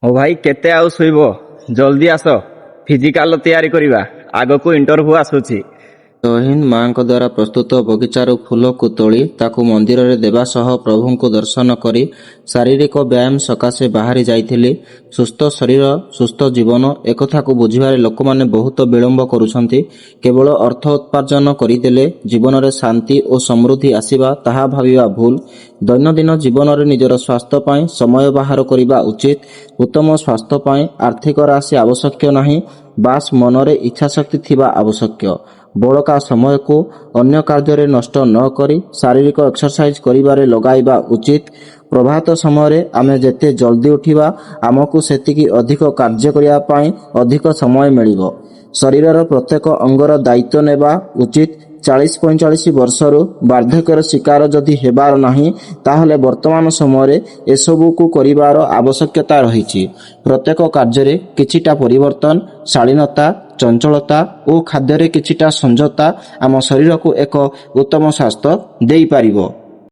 ଓ ଭାଇ କେତେ ଆଉ ଶୋଇବ? ଜଲ୍ଦି ଆସ, ଫିଜିକାଲ ତିଆରି କରିବା। ଆଗକୁ ଇଣ୍ଟରଭ୍ୟୁ ଆସୁଛି। ଜୟହିନ୍ଦ ମାଙ୍କ ଦ୍ୱାରା ପ୍ରସ୍ତୁତ ବଗିଚାରୁ ଫୁଲକୁ ତୋଳି ତାକୁ ମନ୍ଦିରରେ ଦେବା ସହ ପ୍ରଭୁଙ୍କୁ ଦର୍ଶନ କରି ଶାରୀରିକ ବ୍ୟାୟାମ ସକାଶେ ବାହାରି ଯାଇଥିଲି। ସୁସ୍ଥ ଶରୀର ସୁସ୍ଥ ଜୀବନ ଏକଥାକୁ ବୁଝିବାରେ ଲୋକମାନେ ବହୁତ ବିଳମ୍ବ କରୁଛନ୍ତି। କେବଳ ଅର୍ଥ ଉପାର୍ଜନ କରିଦେଲେ ଜୀବନରେ ଶାନ୍ତି ଓ ସମୃଦ୍ଧି ଆସିବା ତାହା ଭାବିବା ଭୁଲ। ଦୈନନ୍ଦିନ ଜୀବନରେ ନିଜର ସ୍ୱାସ୍ଥ୍ୟ ପାଇଁ ସମୟ ବାହାର କରିବା ଉଚିତ। ଉତ୍ତମ ସ୍ୱାସ୍ଥ୍ୟ ପାଇଁ ଆର୍ଥିକ ରାଶି ଆବଶ୍ୟକ ନାହିଁ, ବାସ୍ ମନରେ ଇଚ୍ଛାଶକ୍ତି ଥିବା ଆବଶ୍ୟକ। ବଳକା ସମୟକୁ ଅନ୍ୟ କାର୍ଯ୍ୟରେ ନଷ୍ଟ ନ କରି ଶାରୀରିକ ଏକ୍ସରସାଇଜ କରିବାରେ ଲଗାଇବା ଉଚିତ। ପ୍ରଭାତ ସମୟରେ ଆମେ ଯେତେ ଜଲ୍ଦି ଉଠିବା ଆମକୁ ସେତିକି ଅଧିକ କାର୍ଯ୍ୟ କରିବା ପାଇଁ ଅଧିକ ସମୟ ମିଳିବ। ଶରୀରର ପ୍ରତ୍ୟେକ ଅଙ୍ଗର ଦାୟିତ୍ୱ ନେବା ଉଚିତ। 40-45 ବର୍ଷରୁ ବାର୍ଦ୍ଧକ୍ୟର ଶିକାର ଯଦି ହେବାର ନାହିଁ ତାହେଲେ ବର୍ତ୍ତମାନ ସମୟରେ ଏସବୁକୁ କରିବାର ଆବଶ୍ୟକତା ରହିଛି। ପ୍ରତ୍ୟେକ କାର୍ଯ୍ୟରେ କିଛିଟା ପରିବର୍ତ୍ତନ, ଶାଳୀନତା, ଚଞ୍ଚଳତା ଓ ଖାଦ୍ୟରେ କିଛିଟା ସଂଯତା ଆମ ଶରୀରକୁ ଏକ ଉତ୍ତମ ସ୍ୱାସ୍ଥ୍ୟ ଦେଇପାରିବ।